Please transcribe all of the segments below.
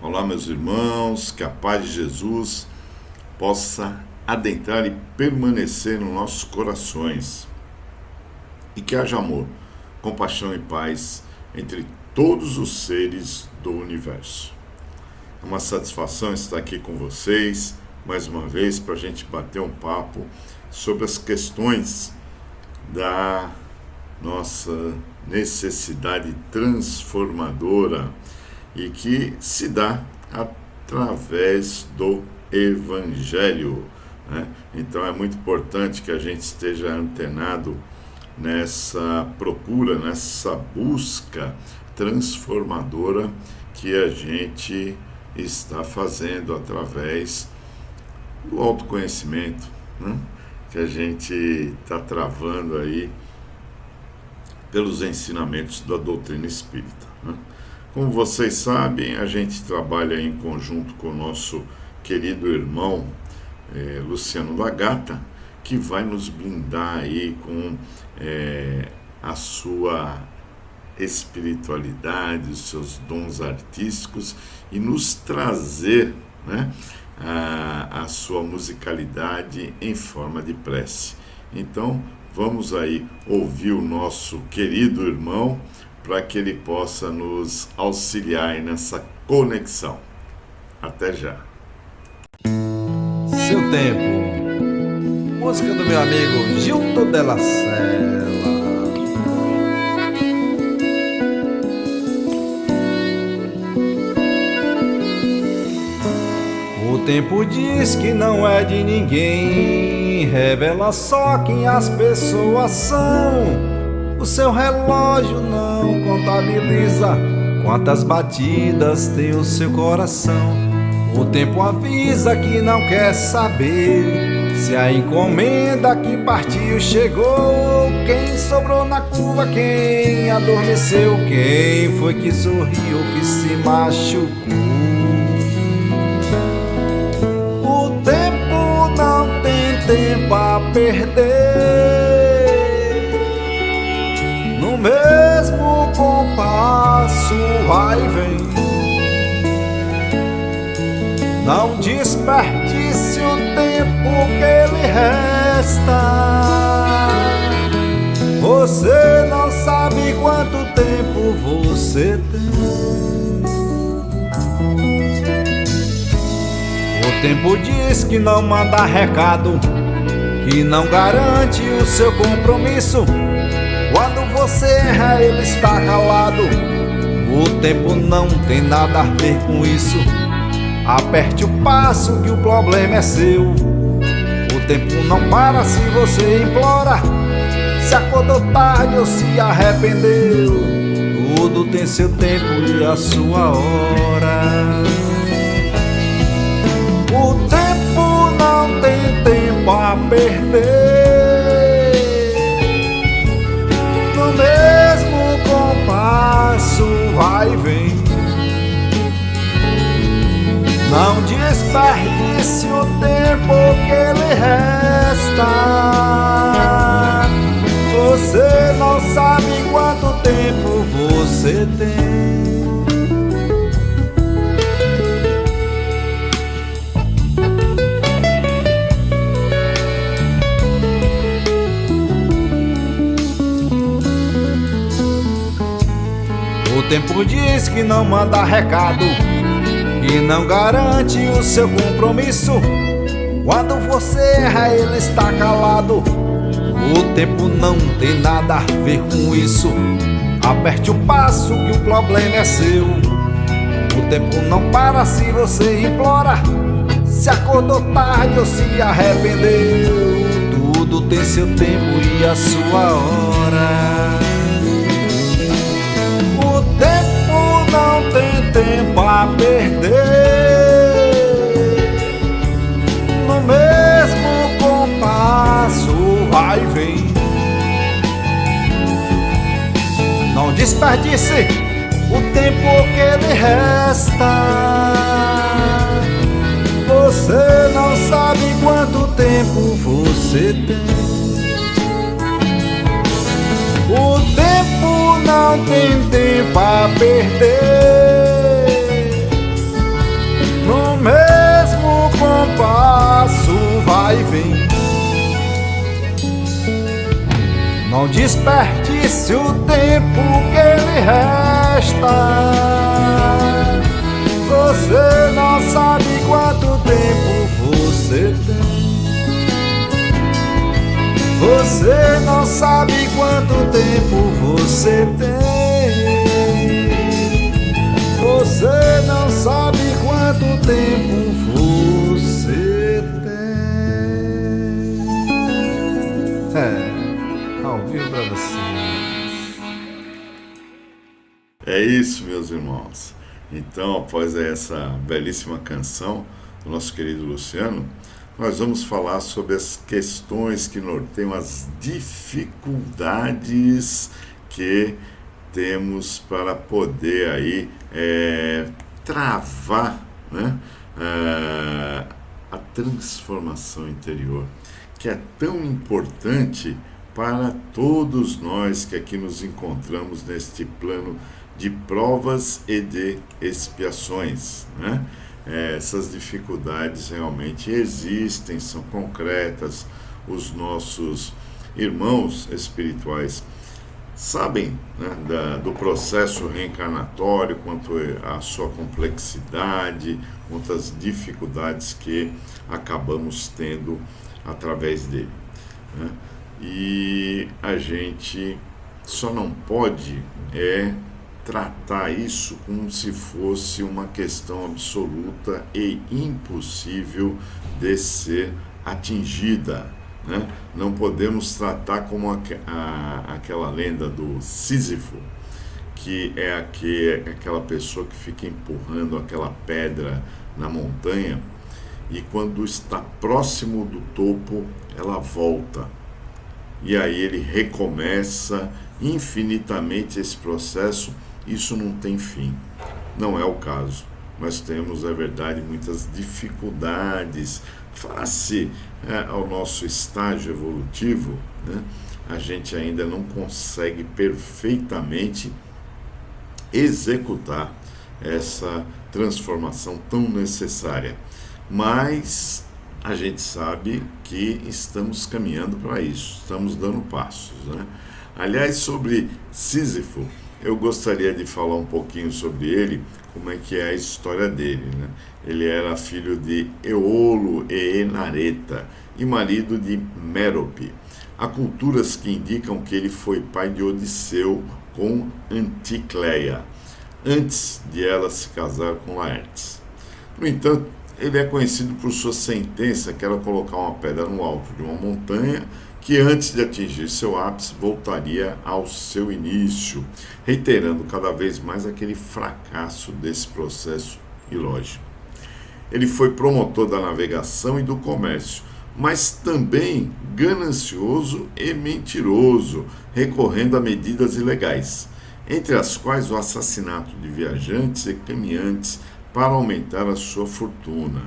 Olá, meus irmãos, que a paz de Jesus possa adentrar e permanecer nos nossos corações e que haja amor, compaixão e paz entre todos os seres do universo. É uma satisfação estar aqui com vocês mais uma vez para a gente bater um papo sobre as questões da nossa necessidade transformadora e que se dá através do Evangelho, né? Então é muito importante que a gente esteja antenado nessa procura, nessa busca transformadora que a gente está fazendo através do autoconhecimento, né? Que a gente está travando aí pelos ensinamentos da doutrina espírita, né? Como vocês sabem, a gente trabalha em conjunto com o nosso querido irmão Luciano da Gata, que vai nos blindar aí com a sua espiritualidade, os seus dons artísticos e nos trazer, né, a sua musicalidade em forma de prece. Então, vamos aí ouvir o nosso querido irmão para que ele possa nos auxiliar nessa conexão. Até já. Seu tempo. Música do meu amigo Gilton Della Sela. O tempo diz que não é de ninguém, revela só quem as pessoas são. O seu relógio não contabiliza quantas batidas tem o seu coração. O tempo avisa que não quer saber se a encomenda que partiu chegou. Quem sobrou na curva, quem adormeceu, quem foi que sorriu, que se machucou. O tempo não tem tempo a perder. No mesmo compasso vai e vem. Não desperdice o tempo que lhe resta. Você não sabe quanto tempo você tem. O tempo diz que não manda recado, que não garante o seu compromisso. Quando você erra, ele está calado. O tempo não tem nada a ver com isso. Aperte o passo que o problema é seu. O tempo não para se você implora, se acordou tarde ou se arrependeu. Tudo tem seu tempo e a sua hora. O tempo não tem tempo a perder. No mesmo compasso vai e vem. Não desperdice o tempo que lhe resta. Você não sabe quanto tempo você tem. O tempo diz que não manda recado, que não garante o seu compromisso. Quando você erra, ele está calado. O tempo não tem nada a ver com isso. Aperte o passo que o problema é seu. O tempo não para se você implora, se acordou tarde ou se arrependeu. Tudo tem seu tempo e a sua hora. O tempo não tem tempo a perder. No mesmo compasso vai e vem. Não desperdice o tempo que lhe resta. Você não sabe quanto tempo você tem. O tempo não tem tempo a perder. se o tempo que lhe resta, você não sabe quanto tempo você tem. Você não sabe quanto tempo você tem. Você não sabe quanto tempo você tem. Ao vivo pra vocês. É isso, meus irmãos. Então, após essa belíssima canção do nosso querido Luciano, nós vamos falar sobre as questões que norteiam as dificuldades que temos para poder aí travar, né, a transformação interior, que é tão importante para todos nós que aqui nos encontramos neste plano de provas e de expiações, né? Essas dificuldades realmente existem, são concretas. Os nossos irmãos espirituais sabem, né, do processo reencarnatório, quanto à sua complexidade, quantas dificuldades que acabamos tendo através dele, né? E a gente só não pode tratar isso como se fosse uma questão absoluta e impossível de ser atingida, né? Não podemos tratar como aquela lenda do Sísifo, que é aquela pessoa que fica empurrando aquela pedra na montanha e quando está próximo do topo ela volta. E aí ele recomeça infinitamente esse processo. Isso não tem fim. Não é o caso. Nós temos, é verdade, muitas dificuldades face ao nosso estágio evolutivo, né? A gente ainda não consegue perfeitamente executar essa transformação tão necessária. Mas a gente sabe que estamos caminhando para isso, estamos dando passos, né? Aliás, sobre Sísifo, eu gostaria de falar um pouquinho sobre ele, como é que é a história dele, né? Ele era filho de Eolo e Enareta e marido de Mérope. Há culturas que indicam que ele foi pai de Odisseu com Anticleia, antes de ela se casar com Laertes. No entanto, ele é conhecido por sua sentença, que era colocar uma pedra no alto de uma montanha, que antes de atingir seu ápice voltaria ao seu início, reiterando cada vez mais aquele fracasso desse processo ilógico. Ele foi promotor da navegação e do comércio, mas também ganancioso e mentiroso, recorrendo a medidas ilegais, entre as quais o assassinato de viajantes e caminhantes para aumentar a sua fortuna.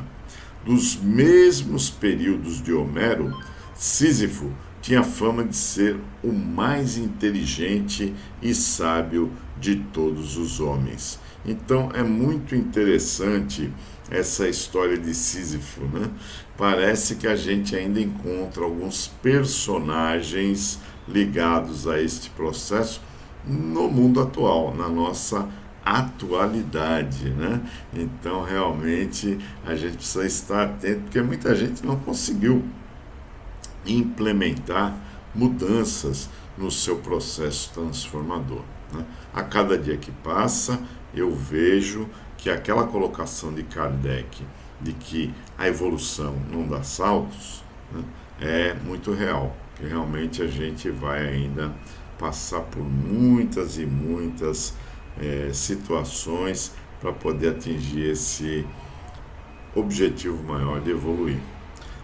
Dos mesmos períodos de Homero, Sísifo tinha fama de ser o mais inteligente e sábio de todos os homens. Então é muito interessante essa história de Sísifo, né? Parece que a gente ainda encontra alguns personagens ligados a este processo no mundo atual, na nossa atualidade, né? Então realmente a gente precisa estar atento, porque muita gente não conseguiu implementar mudanças no seu processo transformador, né? A cada dia que passa, eu vejo que aquela colocação de Kardec de que a evolução não dá saltos, né, é muito real, que realmente a gente vai ainda passar por muitas e muitas situações para poder atingir esse objetivo maior de evoluir.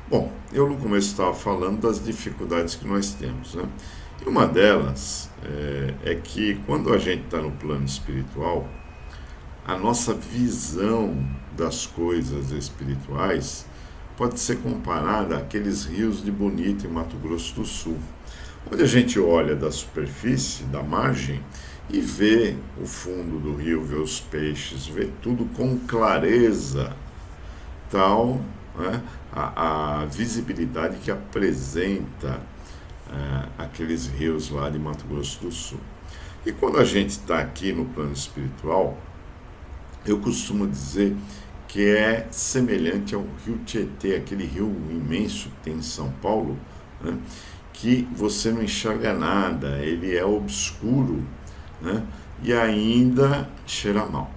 Bom, eu no começo estava falando das dificuldades que nós temos, né? E uma delas é que quando a gente está no plano espiritual, a nossa visão das coisas espirituais pode ser comparada àqueles rios de Bonito, em Mato Grosso do Sul, onde a gente olha da superfície, da margem, e vê o fundo do rio, vê os peixes, vê tudo com clareza, tal, né, a visibilidade que apresenta aqueles rios lá de Mato Grosso do Sul. E quando a gente está aqui no plano espiritual, eu costumo dizer que é semelhante ao rio Tietê, aquele rio imenso que tem em São Paulo, né, que você não enxerga nada, ele é obscuro, né, e ainda cheira mal.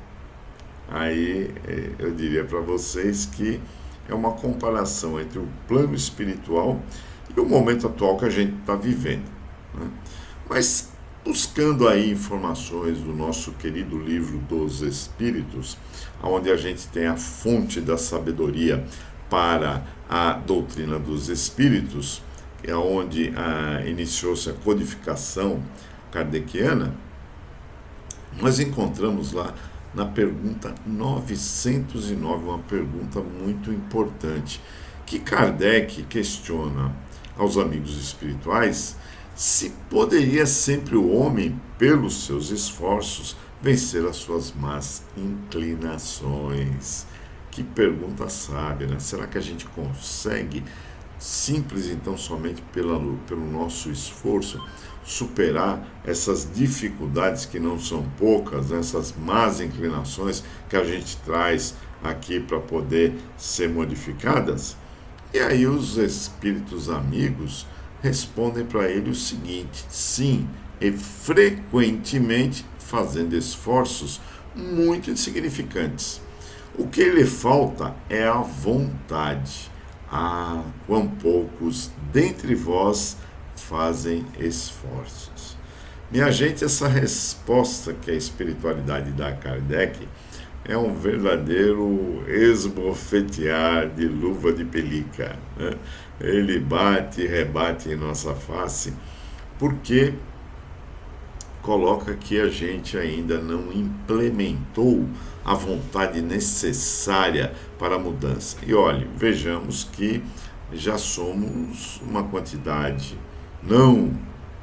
Aí eu diria para vocês que é uma comparação entre o plano espiritual e o momento atual que a gente está vivendo, né? Mas buscando aí informações do nosso querido livro dos Espíritos, onde a gente tem a fonte da sabedoria para a doutrina dos Espíritos, que é onde iniciou-se a codificação kardeciana, nós encontramos lá na pergunta 909, uma pergunta muito importante, que Kardec questiona aos amigos espirituais se poderia sempre o homem, pelos seus esforços, vencer as suas más inclinações. Que pergunta sábia, né? Será que a gente consegue, simples então somente pelo nosso esforço, superar essas dificuldades que não são poucas, né? Essas más inclinações que a gente traz aqui para poder ser modificadas? E aí os espíritos amigos respondem para ele o seguinte: sim, e frequentemente fazendo esforços muito insignificantes. O que lhe falta é a vontade. Ah, quão poucos dentre vós fazem esforços. Minha gente, essa resposta que a espiritualidade dá a Kardec é um verdadeiro esbofetear de luva de pelica, né? Ele bate e rebate em nossa face, porque coloca que a gente ainda não implementou a vontade necessária para a mudança. E olhe, vejamos que já somos uma quantidade não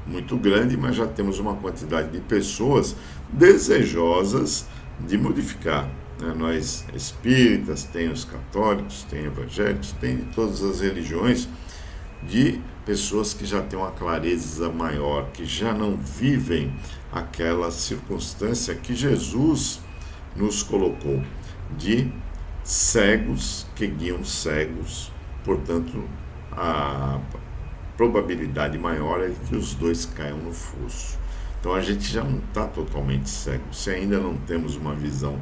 muito grande, mas já temos uma quantidade de pessoas desejosas de modificar. Nós espíritas, tem os católicos, tem evangélicos, tem de todas as religiões, de pessoas que já têm uma clareza maior, que já não vivem aquela circunstância que Jesus nos colocou, de cegos que guiam cegos. Portanto, a probabilidade maior é que os dois caiam no fosso. Então a gente já não está totalmente cego, se ainda não temos uma visão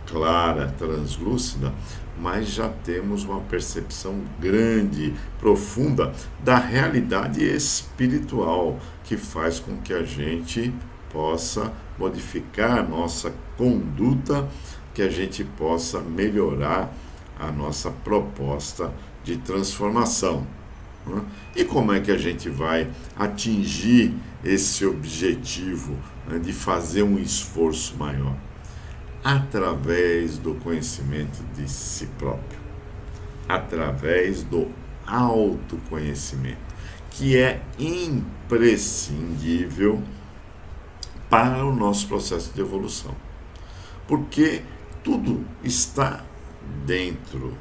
clara, translúcida, mas já temos uma percepção grande, profunda da realidade espiritual, que faz com que a gente possa modificar nossa conduta, que a gente possa melhorar a nossa proposta de transformação. E como é que a gente vai atingir esse objetivo, né, de fazer um esforço maior? Através do conhecimento de si próprio, através do autoconhecimento, que é imprescindível para o nosso processo de evolução, porque tudo está dentro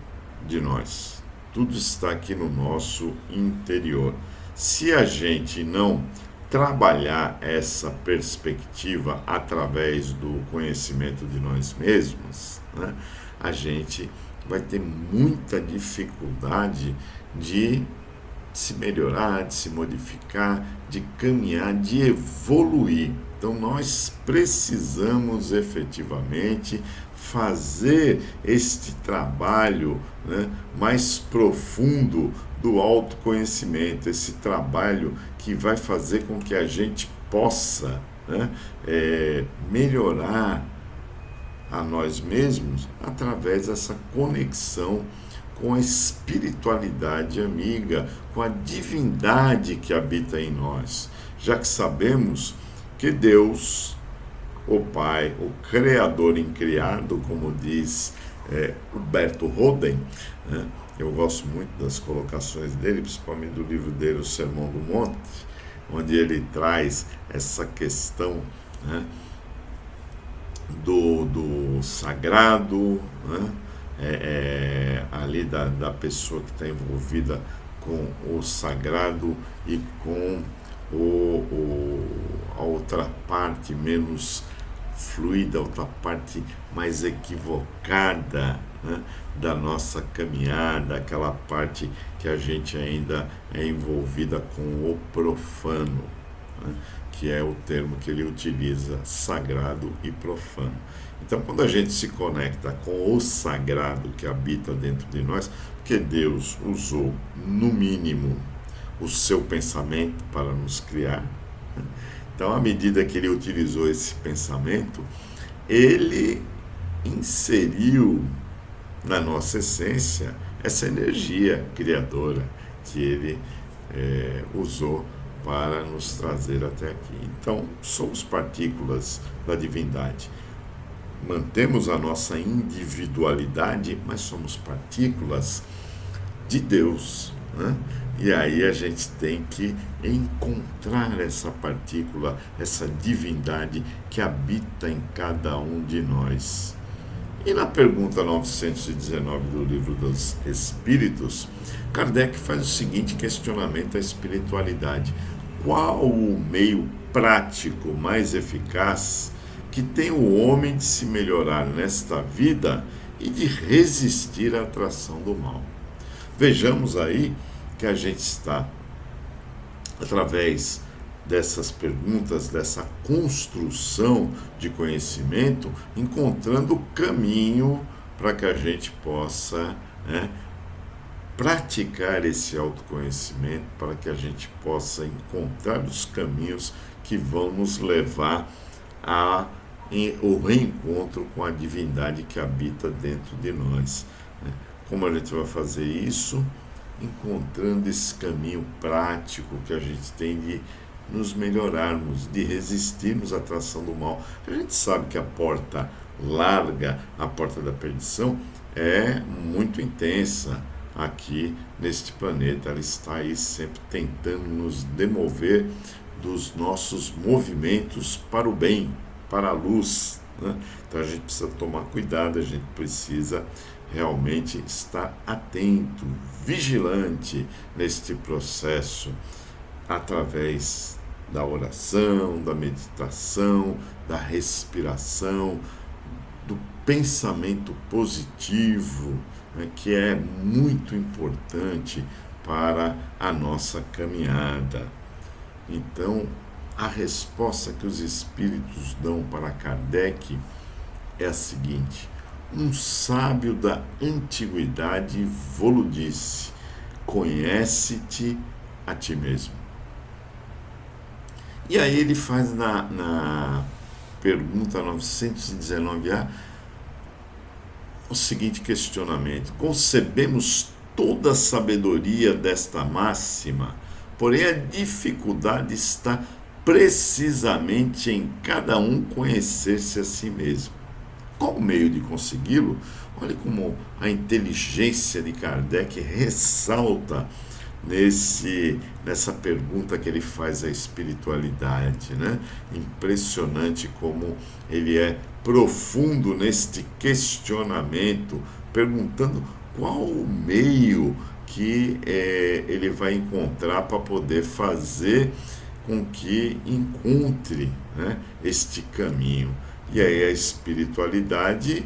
de nós, tudo está aqui no nosso interior. Se a gente não trabalhar essa perspectiva através do conhecimento de nós mesmos, né, a gente vai ter muita dificuldade de se melhorar, de se modificar, de caminhar, de evoluir. Então nós precisamos efetivamente fazer este trabalho, né, mais profundo do autoconhecimento, esse trabalho que vai fazer com que a gente possa, né, melhorar a nós mesmos através dessa conexão com a espiritualidade amiga, com a divindade que habita em nós, já que sabemos que Deus, o Pai, o Criador incriado, como diz Humberto Roden, né? Eu gosto muito das colocações dele, principalmente do livro dele, O Sermão do Monte, onde ele traz essa questão, né, do sagrado, né, ali da pessoa que está envolvida com o sagrado e com a outra parte menos fluida, a outra parte mais equivocada, né, da nossa caminhada, aquela parte que a gente ainda é envolvida com o profano, né, que é o termo que ele utiliza, sagrado e profano. Então, quando a gente se conecta com o sagrado que habita dentro de nós, porque Deus usou, no mínimo, o seu pensamento para nos criar, né? Então, à medida que ele utilizou esse pensamento, ele inseriu na nossa essência essa energia criadora que ele usou para nos trazer até aqui. Então, somos partículas da divindade. Mantemos a nossa individualidade, mas somos partículas de Deus, né? E aí a gente tem que encontrar essa partícula, essa divindade que habita em cada um de nós. E na pergunta 919 do Livro dos Espíritos, Kardec faz o seguinte questionamento à espiritualidade: qual o meio prático mais eficaz que tem o homem de se melhorar nesta vida e de resistir à atração do mal? Vejamos aí que a gente está, através dessas perguntas, dessa construção de conhecimento, encontrando o caminho para que a gente possa, né, praticar esse autoconhecimento, para que a gente possa encontrar os caminhos que vão nos levar ao reencontro com a divindade que habita dentro de nós, né? Como a gente vai fazer isso? Encontrando esse caminho prático que a gente tem de nos melhorarmos, de resistirmos à atração do mal. A gente sabe que a porta larga, a porta da perdição, é muito intensa aqui neste planeta. Ela está aí sempre tentando nos demover dos nossos movimentos para o bem, para a luz, né? Então a gente precisa tomar cuidado, a gente precisa realmente estar atento, vigilante neste processo, através da oração, da meditação, da respiração, do pensamento positivo, né, que é muito importante para a nossa caminhada. Então, a resposta que os espíritos dão para Kardec é a seguinte: um sábio da antiguidade vô-lo disse: conhece-te a ti mesmo. E aí ele faz na pergunta 919A o seguinte questionamento: concebemos toda a sabedoria desta máxima, porém a dificuldade está precisamente em cada um conhecer-se a si mesmo. Qual o meio de consegui-lo? Olha como a inteligência de Kardec ressalta nessa pergunta que ele faz à espiritualidade, né? Impressionante como ele é profundo neste questionamento, perguntando qual o meio que ele vai encontrar para poder fazer com que encontre, né, este caminho. E aí a espiritualidade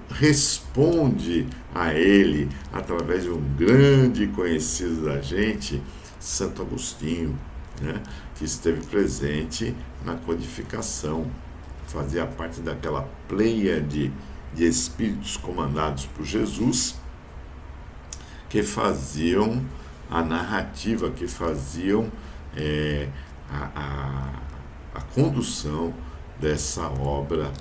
responde a ele através de um grande conhecido da gente, Santo Agostinho, né, que esteve presente na codificação, fazia parte daquela pleiade de espíritos comandados por Jesus, que faziam a narrativa, que faziam a condução dessa obra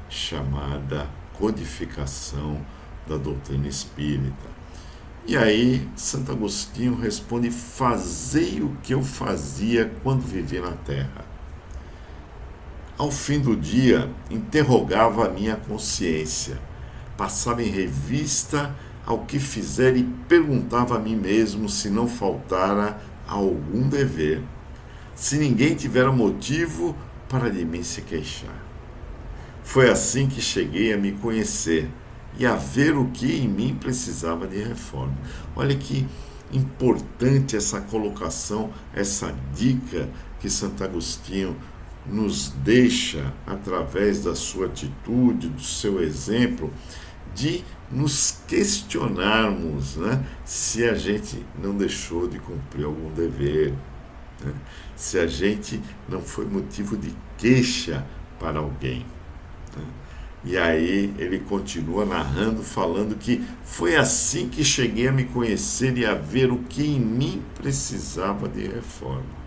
chamada Codificação da Doutrina Espírita. E aí Santo Agostinho responde: fazei o que eu fazia quando vivia na Terra. Ao fim do dia, interrogava a minha consciência, passava em revista ao que fizera e perguntava a mim mesmo se não faltara algum dever, se ninguém tivera motivo para de mim se queixar. Foi assim que cheguei a me conhecer e a ver o que em mim precisava de reforma. Olha que importante essa colocação, essa dica que Santo Agostinho nos deixa através da sua atitude, do seu exemplo, de nos questionarmos, né, se a gente não deixou de cumprir algum dever, né, se a gente não foi motivo de queixa para alguém, né. E aí ele continua narrando, falando que foi assim que cheguei a me conhecer e a ver o que em mim precisava de reforma.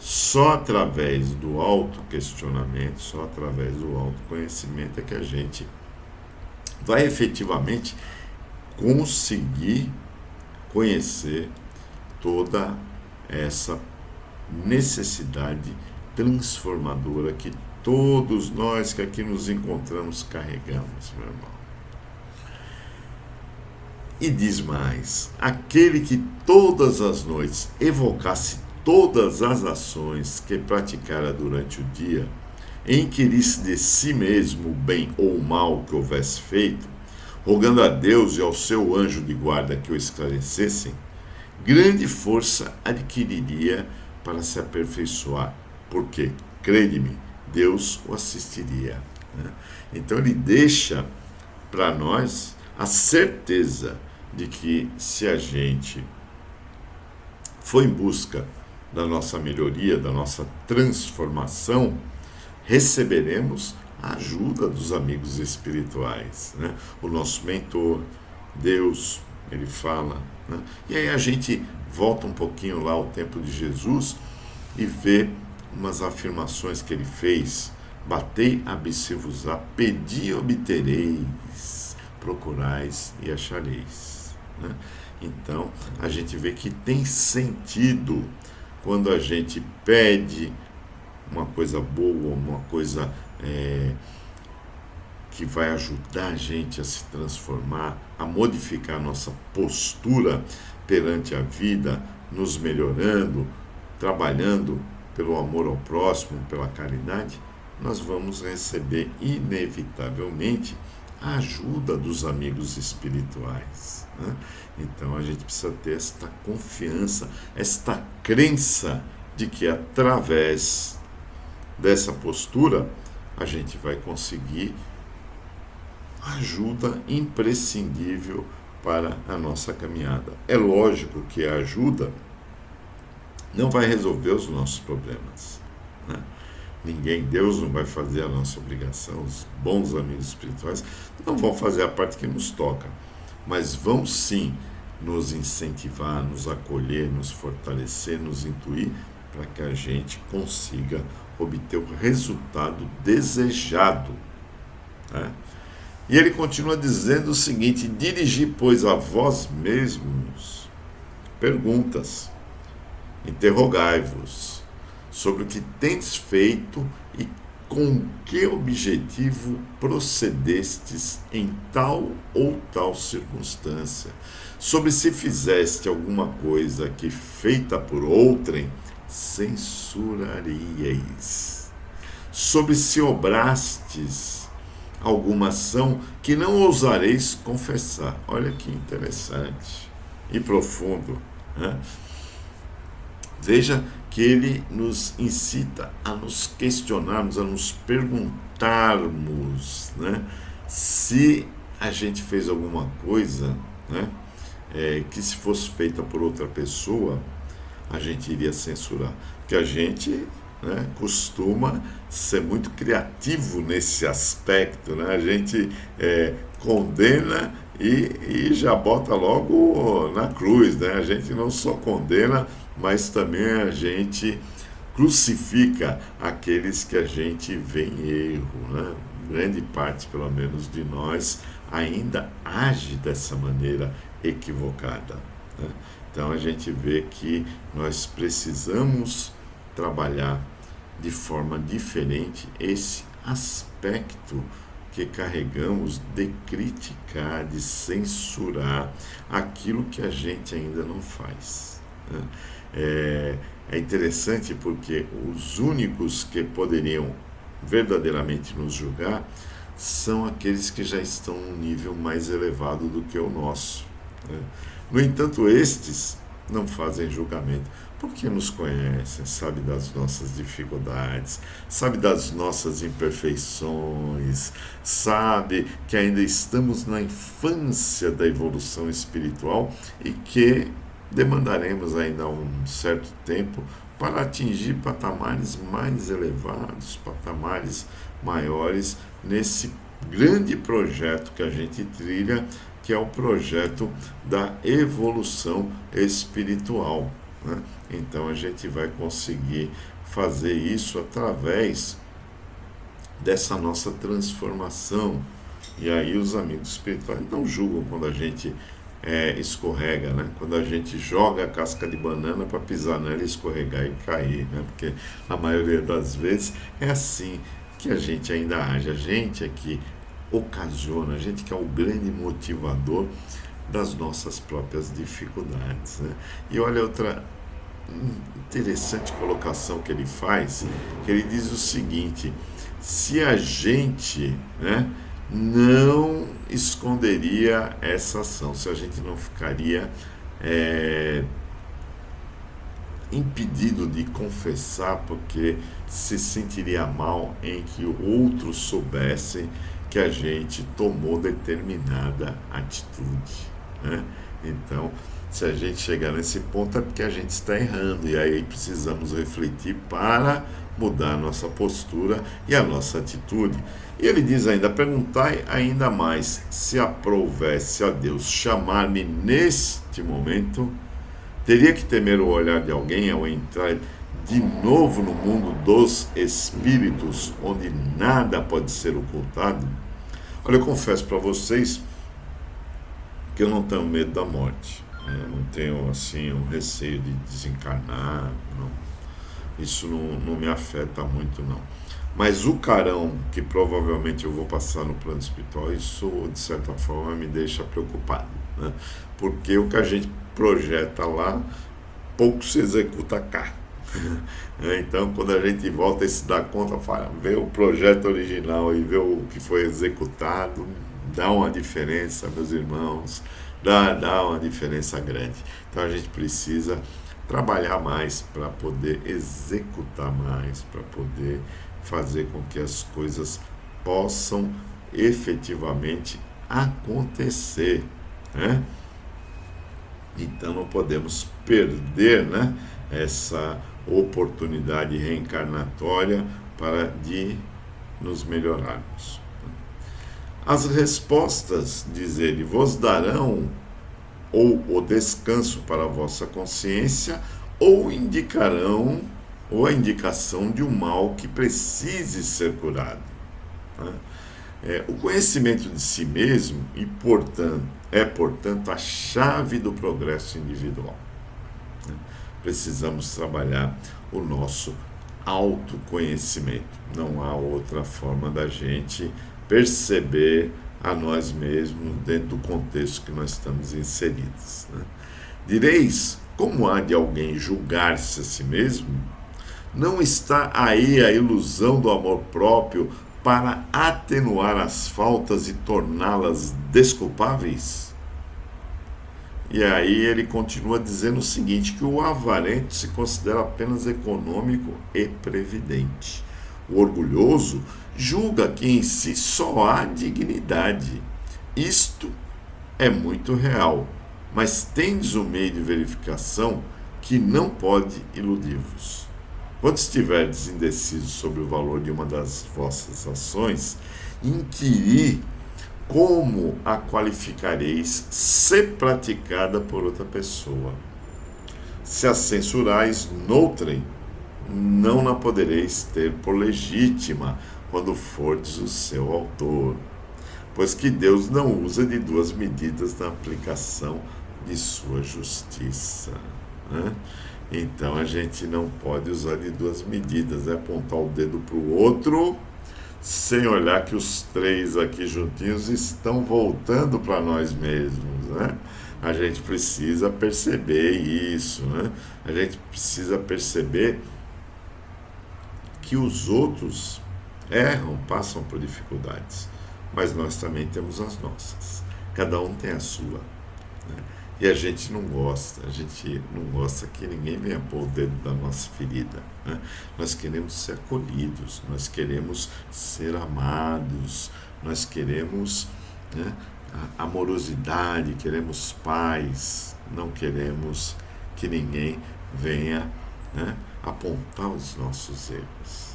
Só através do autoquestionamento, só através do autoconhecimento é que a gente vai efetivamente conseguir conhecer toda essa necessidade transformadora que todos nós que aqui nos encontramos carregamos, meu irmão. E diz mais: aquele que todas as noites evocasse todas as ações que praticara durante o dia, em inquirisse de si mesmo o bem ou o mal que houvesse feito, rogando a Deus e ao seu anjo de guarda que o esclarecessem, grande força adquiriria para se aperfeiçoar, porque, crede-me, Deus o assistiria. Então ele deixa para nós a certeza de que se a gente for em busca da nossa melhoria, da nossa transformação, receberemos a ajuda dos amigos espirituais, né? O nosso mentor, Deus, ele fala, né? E aí a gente volta um pouquinho lá ao tempo de Jesus e vê umas afirmações que ele fez: batei, abri-se-vos-á, pedi, obtereis, procurais e achareis, né? Então a gente vê que tem sentido quando a gente pede uma coisa boa, uma coisa que vai ajudar a gente a se transformar, a modificar a nossa postura perante a vida, nos melhorando, trabalhando pelo amor ao próximo, pela caridade, nós vamos receber inevitavelmente a ajuda dos amigos espirituais, né? Então a gente precisa ter esta confiança, esta crença de que através dessa postura a gente vai conseguir ajuda imprescindível para a nossa caminhada. É lógico que a ajuda não vai resolver os nossos problemas, né? Deus não vai fazer a nossa obrigação, os bons amigos espirituais não vão fazer a parte que nos toca, mas vão sim nos incentivar, nos acolher, nos fortalecer, nos intuir para que a gente consiga obter o resultado desejado, né? E ele continua dizendo o seguinte: dirigi, pois, a vós mesmos perguntas, interrogai-vos sobre o que tendes feito e com que objetivo procedestes em tal ou tal circunstância, sobre se fizeste alguma coisa que feita por outrem censuraríeis, sobre se obrastes alguma ação que não ousareis confessar. Olha que interessante e profundo, né? Veja que ele nos incita a nos questionarmos, a nos perguntarmos, né, se a gente fez alguma coisa, né, que se fosse feita por outra pessoa, a gente iria censurar. Porque a gente, né, costuma ser muito criativo nesse aspecto, né? A gente condena e já bota logo na cruz, né? A gente não só condena, mas também a gente crucifica aqueles que a gente vê em erro, né? Grande parte, pelo menos, de nós ainda age dessa maneira equivocada, né? Então a gente vê que nós precisamos trabalhar de forma diferente esse aspecto que carregamos de criticar, de censurar aquilo que a gente ainda não faz, né? É interessante porque os únicos que poderiam verdadeiramente nos julgar são aqueles que já estão num nível mais elevado do que o nosso, né? No entanto, estes não fazem julgamento, porque nos conhecem, sabe das nossas dificuldades, sabe das nossas imperfeições, sabe que ainda estamos na infância da evolução espiritual e que demandaremos ainda um certo tempo para atingir patamares mais elevados, patamares maiores nesse grande projeto que a gente trilha, que é o projeto da evolução espiritual, né? Então a gente vai conseguir fazer isso através dessa nossa transformação. E aí os amigos espirituais não julgam quando a gente escorrega, né? Quando a gente joga a casca de banana para pisar nela, escorregar e cair, né? Porque a maioria das vezes é assim que a gente ainda age, a gente é que ocasiona, a gente que é o grande motivador das nossas próprias dificuldades, né? E olha outra interessante colocação que ele faz, que ele diz o seguinte: se a gente, né, não esconderia essa ação, se a gente não ficaria impedido de confessar porque se sentiria mal em que outros soubessem que a gente tomou determinada atitude, né? Então, se a gente chegar nesse ponto é porque a gente está errando, e aí precisamos refletir para mudar a nossa postura e a nossa atitude. E ele diz ainda: perguntai ainda mais, se aprovesse a Deus chamar-me neste momento, teria que temer o olhar de alguém ao entrar de novo no mundo dos espíritos, onde nada pode ser ocultado? Olha, eu confesso para vocês que eu não tenho medo da morte. Eu não tenho assim um receio de desencarnar, não. Isso não me afeta muito, não. Mas o carão que provavelmente eu vou passar no plano espiritual, isso de certa forma me deixa preocupado, né? Porque o que a gente projeta lá, pouco se executa cá. Então, quando a gente volta e se dá conta, vê o projeto original e vê o que foi executado, dá uma diferença, meus irmãos, dá uma diferença grande. Então a gente precisa trabalhar mais para poder executar mais, para poder fazer com que as coisas possam efetivamente acontecer, né? Então não podemos perder, né, essa oportunidade reencarnatória para de nos melhorarmos. As respostas, diz ele, vos darão ou o descanso para a vossa consciência, ou indicarão, ou a indicação de um mal que precise ser curado, né? O conhecimento de si mesmo portanto, a chave do progresso individual, né? Precisamos trabalhar o nosso autoconhecimento. Não há outra forma da gente perceber a nós mesmos dentro do contexto que nós estamos inseridos, né? Direis, como há de alguém julgar-se a si mesmo? Não está aí a ilusão do amor próprio para atenuar as faltas e torná-las desculpáveis? E aí ele continua dizendo o seguinte, que o avarento se considera apenas econômico e previdente. O orgulhoso julga que em si só há dignidade. Isto é muito real, mas tendes um meio de verificação que não pode iludir-vos. Quando estiverdes indecisos sobre o valor de uma das vossas ações, inquiri como a qualificareis se praticada por outra pessoa. Se a censurais noutrem, não na podereis ter por legítima quando fordes o seu autor, pois que Deus não usa de duas medidas na aplicação de sua justiça, né? Então a gente não pode usar de duas medidas, né? Apontar o dedo para o outro sem olhar que os três aqui juntinhos estão voltando para nós mesmos, né? A gente precisa perceber isso, né? A gente precisa perceber que os outros erram, passam por dificuldades, mas nós também temos as nossas. Cada um tem a sua, né? E a gente não gosta que ninguém venha pôr o dedo da nossa ferida, né? Nós queremos ser acolhidos, nós queremos ser amados, nós queremos, né, a amorosidade, queremos paz, não queremos que ninguém venha, né, apontar os nossos erros.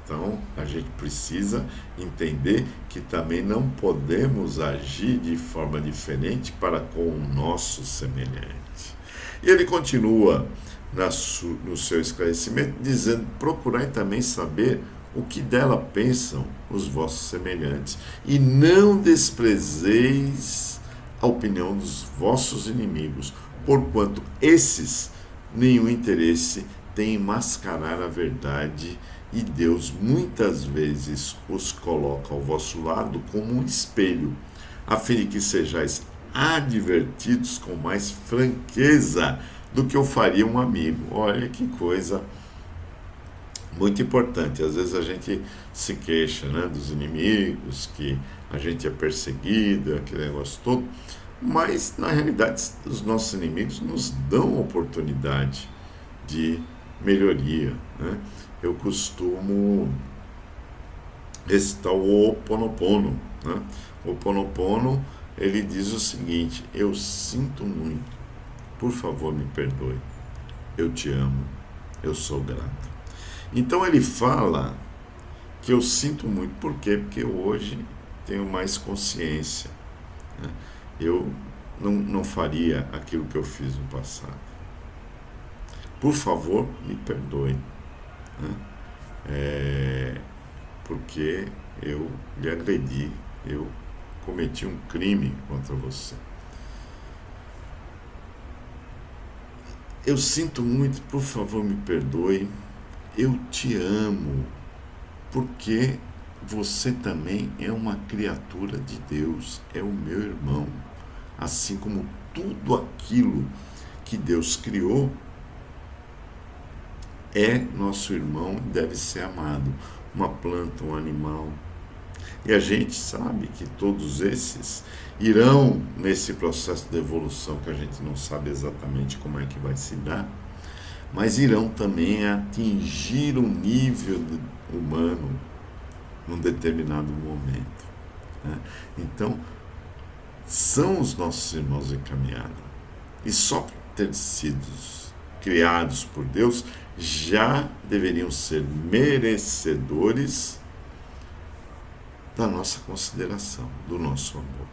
Então, a gente precisa entender que também não podemos agir de forma diferente para com o nosso semelhante. E ele continua no seu esclarecimento, dizendo: procurai também saber o que dela pensam os vossos semelhantes, e não desprezeis a opinião dos vossos inimigos, porquanto esses nenhum interesse têm em mascarar a verdade, e Deus muitas vezes os coloca ao vosso lado como um espelho, a fim de que sejais advertidos com mais franqueza do que o faria um amigo. Olha que coisa muito importante. Às vezes a gente se queixa, né, dos inimigos, que a gente é perseguido, aquele negócio todo, mas na realidade os nossos inimigos nos dão oportunidade de melhoria, né? Eu costumo recitar o Ho'oponopono, né? O Ho'oponopono, ele diz o seguinte: eu sinto muito, por favor me perdoe, eu te amo, eu sou grato. Então ele fala que eu sinto muito, por quê? Porque eu hoje tenho mais consciência, né? Eu não faria aquilo que eu fiz no passado. Por favor, me perdoe, né? Porque eu lhe agredi, eu cometi um crime contra você. Eu sinto muito, por favor, me perdoe, eu te amo, porque você também é uma criatura de Deus, é o meu irmão, assim como tudo aquilo que Deus criou é nosso irmão, deve ser amado, uma planta, um animal. E a gente sabe que todos esses irão nesse processo de evolução, que a gente não sabe exatamente como é que vai se dar, mas irão também atingir um nível humano num determinado momento, né? Então, são os nossos irmãos em caminhada. E só por ter sido criados por Deus, já deveriam ser merecedores da nossa consideração, do nosso amor,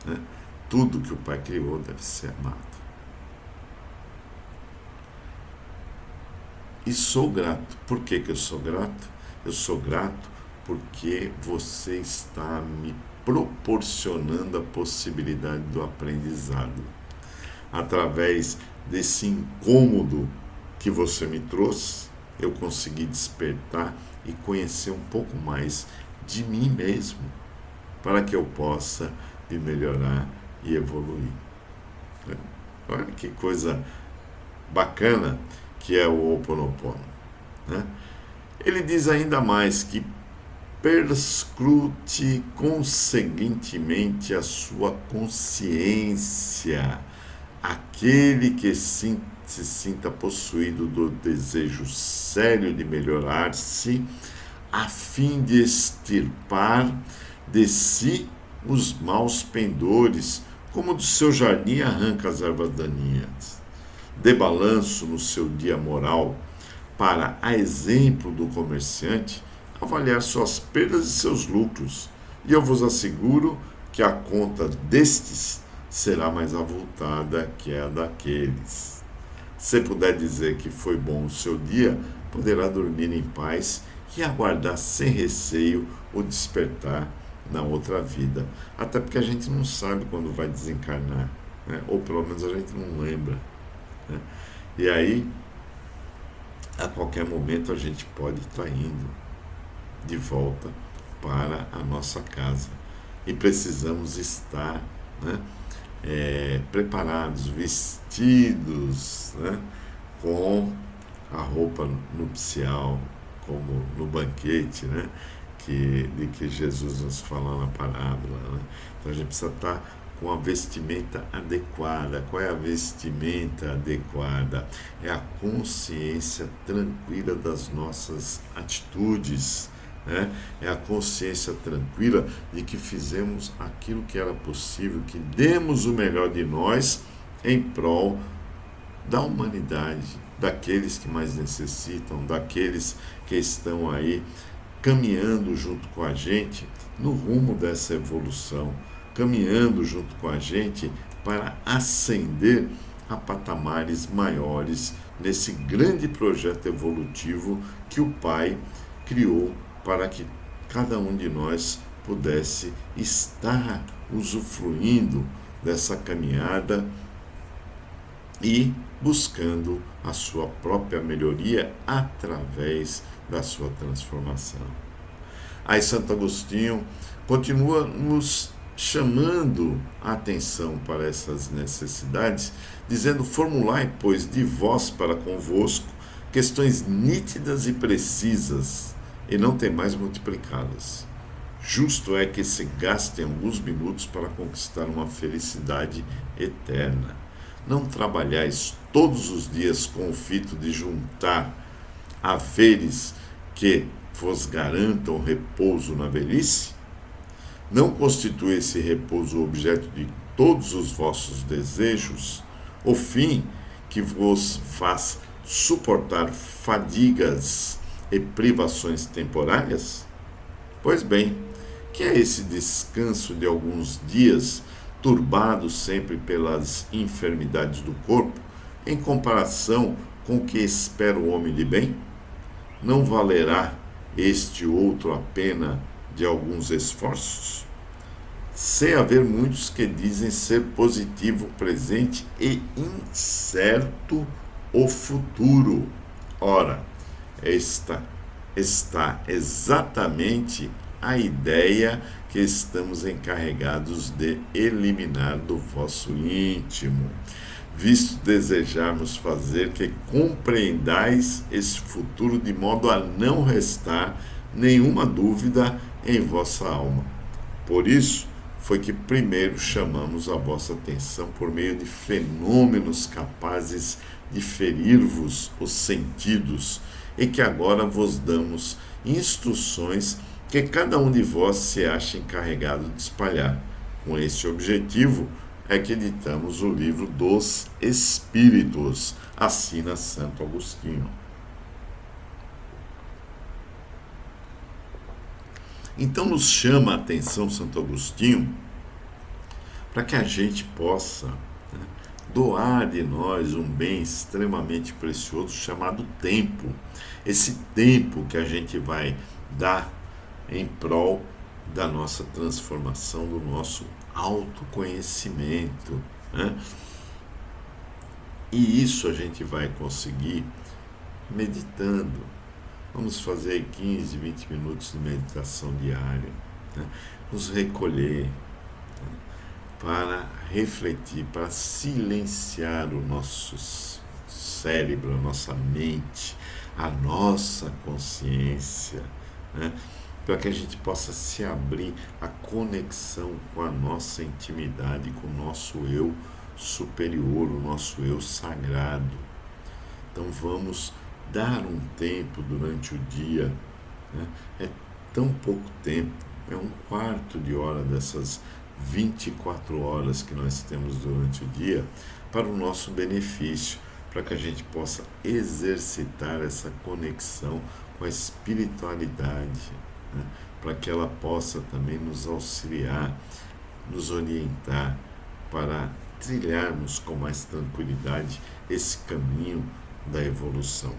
né? Tudo que o Pai criou deve ser amado. E sou grato. Por que eu sou grato? Eu sou grato porque você está me proporcionando a possibilidade do aprendizado. Através desse incômodo que você me trouxe, eu consegui despertar e conhecer um pouco mais de mim mesmo, para que eu possa me melhorar e evoluir. Olha que coisa bacana que é o Ho'oponopono, né? Ele diz ainda mais que perscrute conseguintemente a sua consciência, aquele que se sinta possuído do desejo sério de melhorar-se, a fim de extirpar de si os maus pendores, como do seu jardim arranca as ervas daninhas. Dê balanço no seu dia moral, para, a exemplo do comerciante, avaliar suas perdas e seus lucros, e eu vos asseguro que a conta destes será mais avultada que a daqueles. Se puder dizer que foi bom o seu dia, poderá dormir em paz e aguardar sem receio o despertar na outra vida. Até porque a gente não sabe quando vai desencarnar, né? Ou pelo menos a gente não lembra, né? E aí, a qualquer momento a gente pode estar indo de volta para a nossa casa. E precisamos estar, né, preparados, vestidos, né, com a roupa nupcial, como no banquete, né, de que Jesus nos fala na parábola, né? Então a gente precisa estar com a vestimenta adequada. Qual é a vestimenta adequada? É a consciência tranquila das nossas atitudes, né? É a consciência tranquila de que fizemos aquilo que era possível, que demos o melhor de nós em prol da humanidade, daqueles que mais necessitam, daqueles que estão aí caminhando junto com a gente no rumo dessa evolução, caminhando junto com a gente para ascender a patamares maiores nesse grande projeto evolutivo que o Pai criou para que cada um de nós pudesse estar usufruindo dessa caminhada e buscando a sua própria melhoria através da sua transformação. Aí Santo Agostinho continua nos chamando a atenção para essas necessidades, dizendo: formulai, pois, de vós para convosco questões nítidas e precisas, e não tem mais multiplicá-las. Justo é que se gastem alguns minutos para conquistar uma felicidade eterna. Não trabalhais todos os dias com o fito de juntar haveres que vos garantam repouso na velhice? Não constitui esse repouso o objeto de todos os vossos desejos, o fim que vos faz suportar fadigas e privações temporárias? Pois bem, que é esse descanso de alguns dias, turbado sempre pelas enfermidades do corpo, em comparação com o que espera o homem de bem? Não valerá este outro a pena de alguns esforços? Sei haver muitos que dizem ser positivo o presente e incerto o futuro. Ora, esta está exatamente a ideia que estamos encarregados de eliminar do vosso íntimo, visto desejarmos fazer que compreendais esse futuro de modo a não restar nenhuma dúvida em vossa alma. Por isso foi que primeiro chamamos a vossa atenção por meio de fenômenos capazes de ferir-vos os sentidos, e que agora vos damos instruções que cada um de vós se acha encarregado de espalhar. Com este objetivo é que editamos o livro dos Espíritos, assina Santo Agostinho. Então nos chama a atenção Santo Agostinho para que a gente possa doar de nós um bem extremamente precioso chamado tempo. Esse tempo que a gente vai dar em prol da nossa transformação, do nosso autoconhecimento, né? E isso a gente vai conseguir meditando. Vamos fazer 15, 20 minutos de meditação diária, né? Nos recolher, né? Para refletir, para silenciar o nosso cérebro, a nossa mente, a nossa consciência, né? Para que a gente possa se abrir à conexão com a nossa intimidade, com o nosso eu superior, o nosso eu sagrado. Então vamos dar um tempo durante o dia, né? É tão pouco tempo, é um quarto de hora dessas 24 horas que nós temos durante o dia para o nosso benefício, para que a gente possa exercitar essa conexão com a espiritualidade, né? Para que ela possa também nos auxiliar, nos orientar para trilharmos com mais tranquilidade esse caminho da evolução,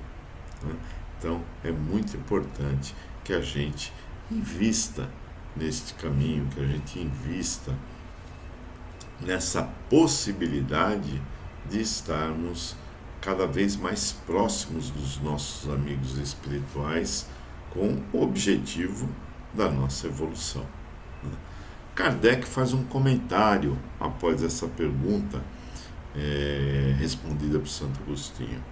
né? Então é muito importante que a gente invista neste caminho, que a gente invista nessa possibilidade de estarmos cada vez mais próximos dos nossos amigos espirituais com o objetivo da nossa evolução. Kardec faz um comentário após essa pergunta respondida por Santo Agostinho.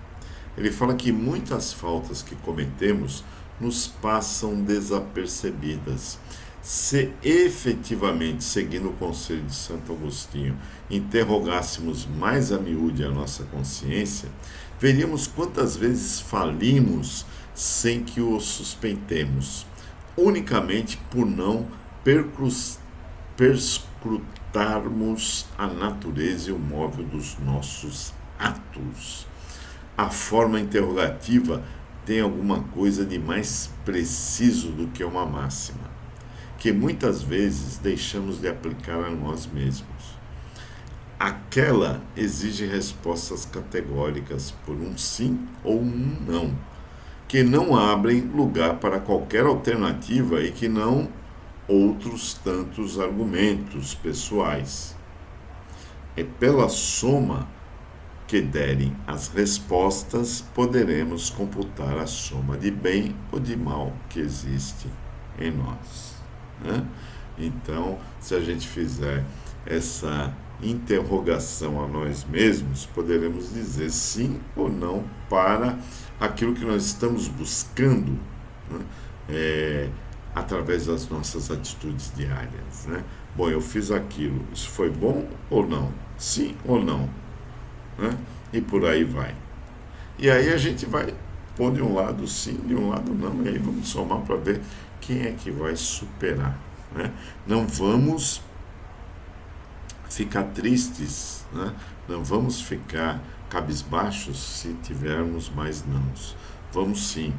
Ele fala que muitas faltas que cometemos nos passam desapercebidas. Se efetivamente, seguindo o conselho de Santo Agostinho, interrogássemos mais a miúde a nossa consciência, veríamos quantas vezes falimos sem que o suspeitemos, unicamente por não perscrutarmos a natureza e o móvel dos nossos atos. A forma interrogativa tem alguma coisa de mais preciso do que uma máxima, que muitas vezes deixamos de aplicar a nós mesmos. Aquela exige respostas categóricas por um sim ou um não, que não abrem lugar para qualquer alternativa e que não outros tantos argumentos pessoais. É pela soma que derem as respostas, poderemos computar a soma de bem ou de mal que existe em nós. Né? Então, se a gente fizer essa interrogação a nós mesmos, poderemos dizer sim ou não para aquilo que nós estamos buscando, né? Através das nossas atitudes diárias. Né? Bom, eu fiz aquilo, isso foi bom ou não? Sim ou não? Né? E por aí vai. E aí a gente vai pôr de um lado sim, de um lado não, e aí vamos somar para ver quem é que vai superar. Né? Não vamos ficar tristes, né? Não vamos ficar cabisbaixos se tivermos mais nãos. Vamos sim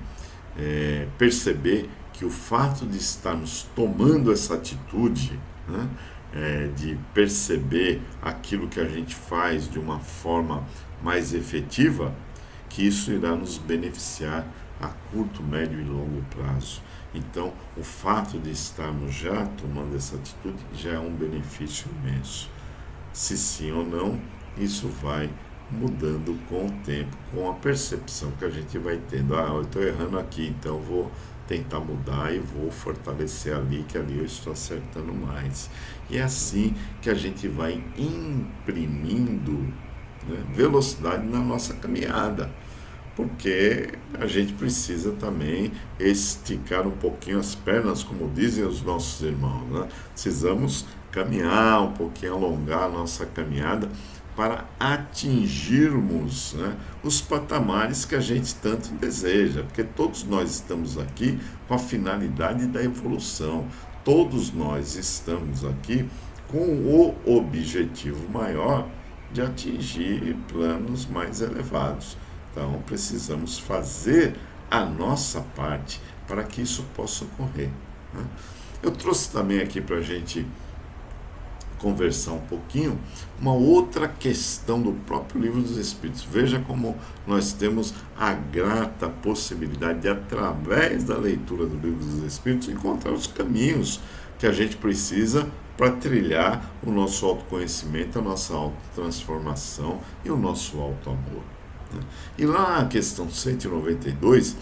perceber que o fato de estarmos tomando essa atitude, né, de perceber aquilo que a gente faz de uma forma mais efetiva, que isso irá nos beneficiar a curto, médio e longo prazo. Então, o fato de estarmos já tomando essa atitude já é um benefício imenso. Se sim ou não, isso vai mudando com o tempo, com a percepção que a gente vai tendo. Eu estou errando aqui, então vou tentar mudar e vou fortalecer ali, que ali eu estou acertando mais. E é assim que a gente vai imprimindo, né, velocidade na nossa caminhada, porque a gente precisa também esticar um pouquinho as pernas, como dizem os nossos irmãos, né? Precisamos caminhar um pouquinho, alongar a nossa caminhada para atingirmos, né, os patamares que a gente tanto deseja, porque todos nós estamos aqui com a finalidade da evolução, todos nós estamos aqui com o objetivo maior de atingir planos mais elevados. Então precisamos fazer a nossa parte para que isso possa ocorrer. Né? Eu trouxe também aqui para a gente conversar um pouquinho uma outra questão do próprio Livro dos Espíritos. Veja como nós temos a grata possibilidade de, através da leitura do Livro dos Espíritos, encontrar os caminhos que a gente precisa para trilhar o nosso autoconhecimento, a nossa autotransformação e o nosso autoamor. E lá na questão 192,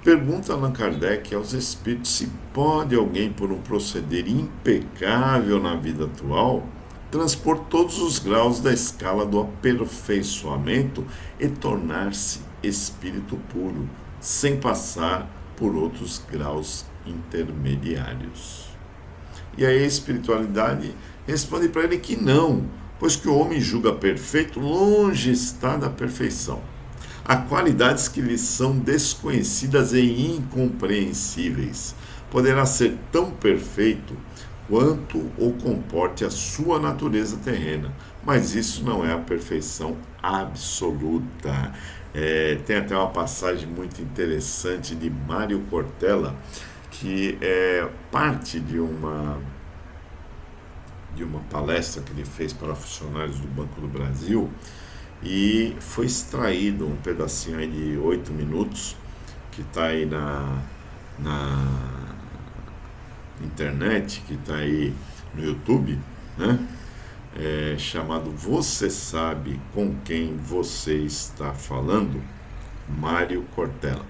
pergunta Allan Kardec aos espíritos se pode alguém, por um proceder impecável na vida atual, transpor todos os graus da escala do aperfeiçoamento e tornar-se espírito puro, sem passar por outros graus intermediários. E aí a espiritualidade responde para ele que não, pois que o homem julga perfeito, longe está da perfeição. Há qualidades que lhes são desconhecidas e incompreensíveis. Poderá ser tão perfeito quanto o comporte a sua natureza terrena, mas isso não é a perfeição absoluta. Tem até uma passagem muito interessante de Mário Cortella, que é parte de uma palestra que ele fez para funcionários do Banco do Brasil, e foi extraído um pedacinho aí de 8 minutos, que está aí na internet, que está aí no YouTube, né? Chamado Você Sabe Com Quem Você Está Falando? Mário Cortella.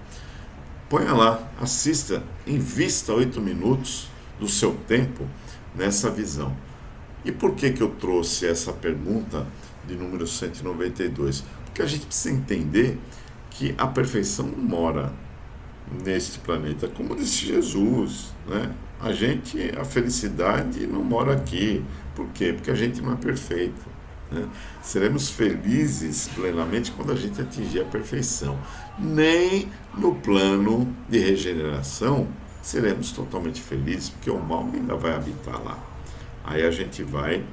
Ponha lá, assista, invista 8 minutos do seu tempo nessa visão. E por que eu trouxe essa pergunta de número 192? Porque a gente precisa entender que a perfeição não mora neste planeta, como disse Jesus, né? A felicidade não mora aqui. Por quê? Porque a gente não é perfeito, né? Seremos felizes plenamente quando a gente atingir a perfeição. Nem no plano de regeneração seremos totalmente felizes, porque o mal ainda vai habitar lá. Aí a gente vai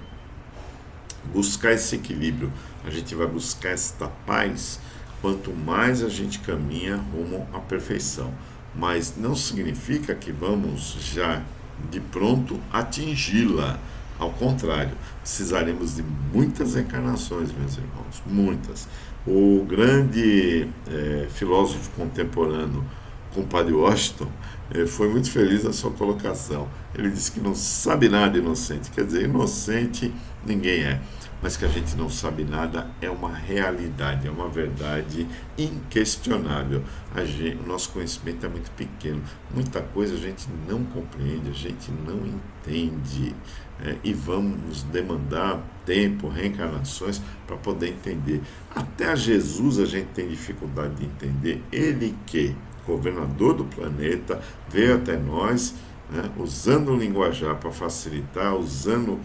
buscar esse equilíbrio, a gente vai buscar esta paz quanto mais a gente caminha rumo à perfeição. Mas não significa que vamos já de pronto atingi-la. Ao contrário, precisaremos de muitas encarnações, meus irmãos, muitas. O grande filósofo contemporâneo, compadre Washington, foi muito feliz na sua colocação. Ele disse que não sabe nada inocente, quer dizer, inocente ninguém é, mas que a gente não sabe nada é uma realidade, é uma verdade inquestionável. O nosso conhecimento é muito pequeno, muita coisa a gente não compreende, a gente não entende, e vamos demandar tempo, reencarnações para poder entender. Até a Jesus a gente tem dificuldade de entender, ele que, governador do planeta, veio até nós, né, usando o linguajar para facilitar, usando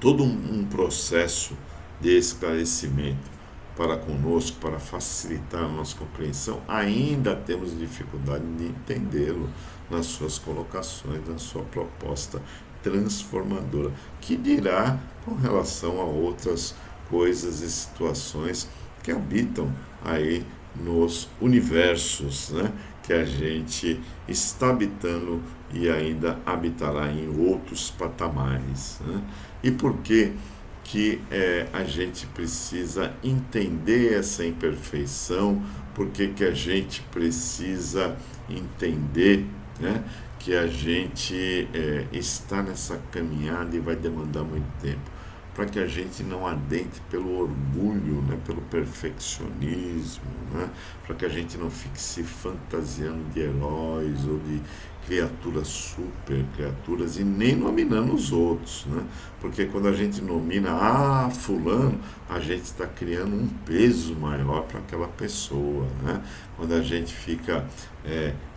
todo um processo de esclarecimento para conosco, para facilitar a nossa compreensão, ainda temos dificuldade de entendê-lo nas suas colocações, na sua proposta transformadora, que dirá com relação a outras coisas e situações que habitam aí nos universos, né, que a gente está habitando e ainda habitará em outros patamares, né? E por que a gente precisa entender essa imperfeição? Por que a gente precisa entender, né, que a gente está nessa caminhada e vai demandar muito tempo? Para que a gente não adentre pelo orgulho, né, pelo perfeccionismo, né, para que a gente não fique se fantasiando de heróis ou de super criaturas e nem nominando os outros, né? Porque quando a gente nomina fulano, a gente está criando um peso maior para aquela pessoa, né? Quando a gente fica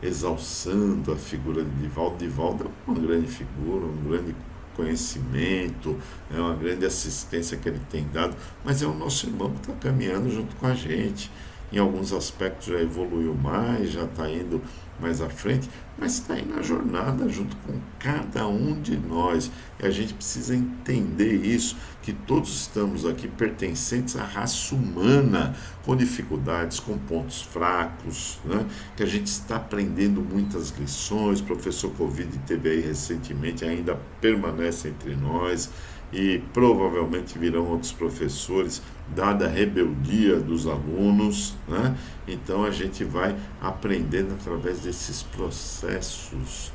exalçando a figura de Divaldo é uma grande figura, um grande conhecimento, é uma grande assistência que ele tem dado, mas é o nosso irmão que está caminhando junto com a gente. Em alguns aspectos já evoluiu mais, já está indo mais à frente, mas está aí na jornada junto com cada um de nós. E a gente precisa entender isso, que todos estamos aqui pertencentes à raça humana, com dificuldades, com pontos fracos, né? Que a gente está aprendendo muitas lições. O professor Covid teve aí recentemente, ainda permanece entre nós, e provavelmente virão outros professores, dada a rebeldia dos alunos, né? Então a gente vai aprendendo através desses processos,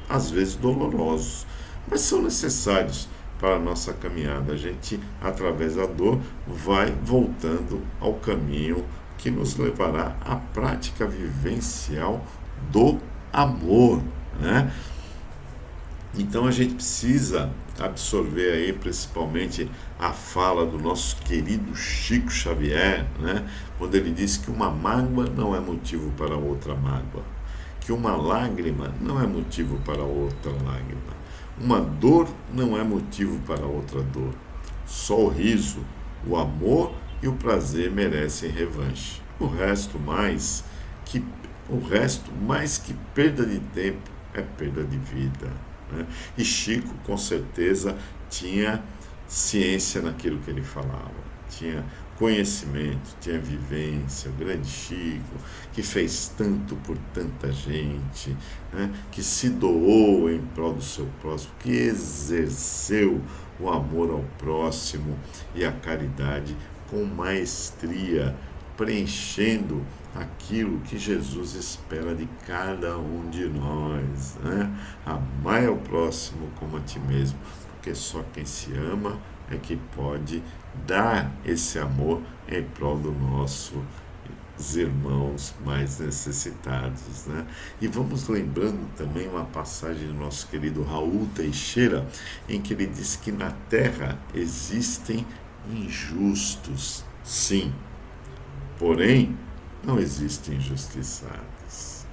às vezes dolorosos, mas são necessários para a nossa caminhada. A gente, através da dor, vai voltando ao caminho que nos levará à prática vivencial do amor, né? Então a gente precisa absorver aí principalmente a fala do nosso querido Chico Xavier, né? Quando ele disse que uma mágoa não é motivo para outra mágoa, que uma lágrima não é motivo para outra lágrima, uma dor não é motivo para outra dor. Só o riso, o amor e o prazer merecem revanche. O resto mais que perda de tempo é perda de vida, né? E Chico, com certeza, tinha ciência naquilo que ele falava, tinha conhecimento, tinha vivência. O grande Chico, que fez tanto por tanta gente, né? Que se doou em prol do seu próximo, que exerceu o amor ao próximo e a caridade com maestria, preenchendo aquilo que Jesus espera de cada um de nós, né? Amai ao próximo como a ti mesmo, porque só quem se ama é que pode dar esse amor em prol dos nossos irmãos mais necessitados, né? E vamos lembrando também uma passagem do nosso querido Raul Teixeira, em que ele diz que na Terra existem injustos, sim, porém não existem injustiçados.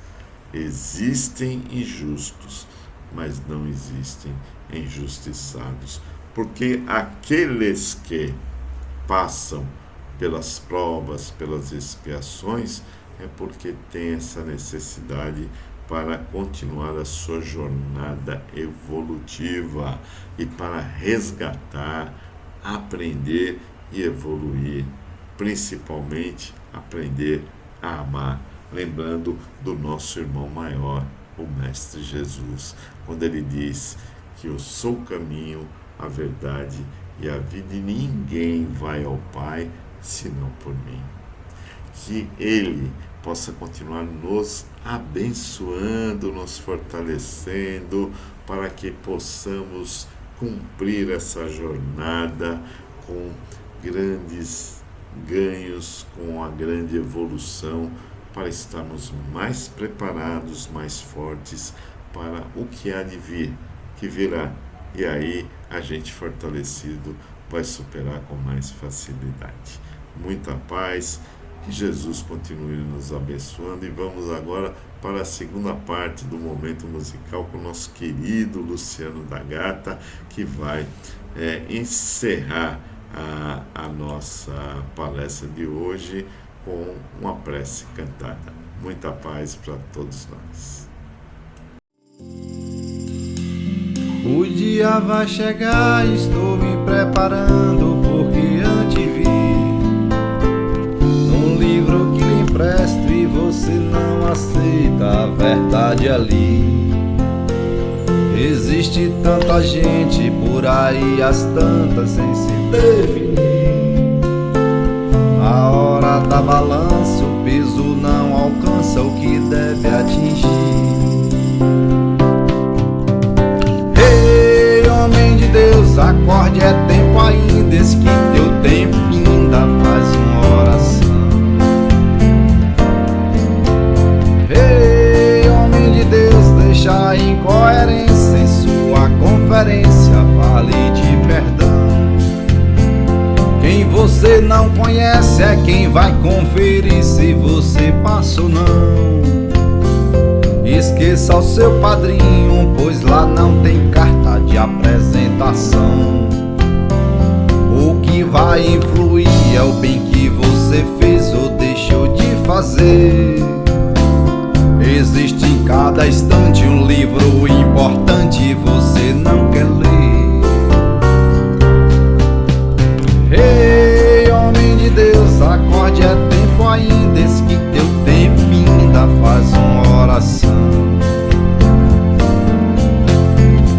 Existem injustos, mas não existem injustiçados, porque aqueles que passam pelas provas, pelas expiações, é porque tem essa necessidade para continuar a sua jornada evolutiva e para resgatar, aprender e evoluir, principalmente aprender a amar, lembrando do nosso irmão maior, o Mestre Jesus, quando ele diz que eu sou o caminho, a verdade e a vida, e ninguém vai ao Pai senão por mim. Que Ele possa continuar nos abençoando, nos fortalecendo, para que possamos cumprir essa jornada com grandes ganhos, com a grande evolução, para estarmos mais preparados, mais fortes para o que há de vir, que virá. E aí a gente fortalecido vai superar com mais facilidade. Muita paz, que Jesus continue nos abençoando, e vamos agora para a segunda parte do momento musical com o nosso querido Luciano da Gata, que vai encerrar a nossa palestra de hoje com uma prece cantada. Muita paz para todos nós. O dia vai chegar, estou me preparando, porque antevi um livro que lhe empresto e você não aceita a verdade ali. Existe tanta gente por aí, as tantas sem se definir. A hora da balança, o peso não alcança o que deve atingir. Ei, homem de Deus, acorde, é tempo ainda, eis que teu tempo ainda faz uma oração. Ei, homem de Deus, deixa a incoerência em sua conferência, fale de perdão. Quem você não conhece é quem vai conferir se você passa ou não. Esqueça o seu padrinho, pois lá não tem carta de apresentação. O que vai influir é o bem que você fez ou deixou de fazer. Existe em cada instante um livro importante e você não quer ler. Ei, homem de Deus, acorde, é tempo ainda, eis que teu tempo ainda faz uma oração.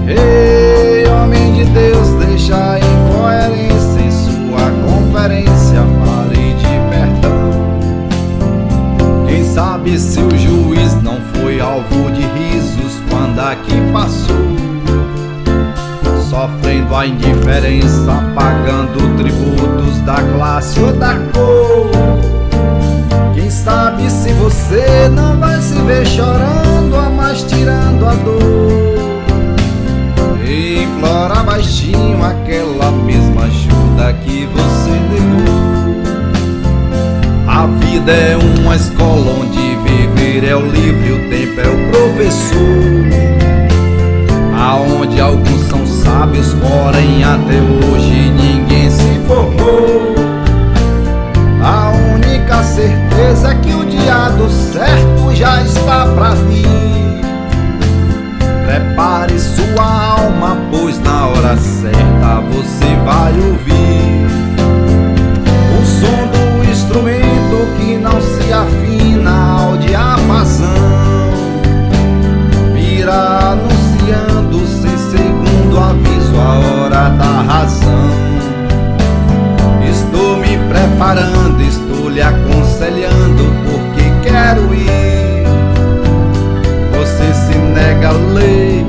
Ei, homem de Deus, deixa a incoerência em sua conferência, fale de perdão. Quem sabe se o juiz não foi alvo de risos quando aqui passou, sofrendo a indiferença, pagando tributos da classe ou da cor. Quem sabe se você não vai se ver chorando, a mais tirando a dor, e implora baixinho aquela mesma ajuda que você negou. A vida é uma escola onde viver é o livre, o tempo é o professor, aonde alguns são sábios, porém até hoje ninguém se formou. A única certeza é que o dia do certo já está pra vir. Prepare sua alma, pois na hora certa você vai ouvir o som do instrumento que não se afina ao diapasão, virá anunciando sem segundo aviso a hora da razão. Estou me preparando, estou lhe aconselhando, porque quero ir. Você se nega a ler,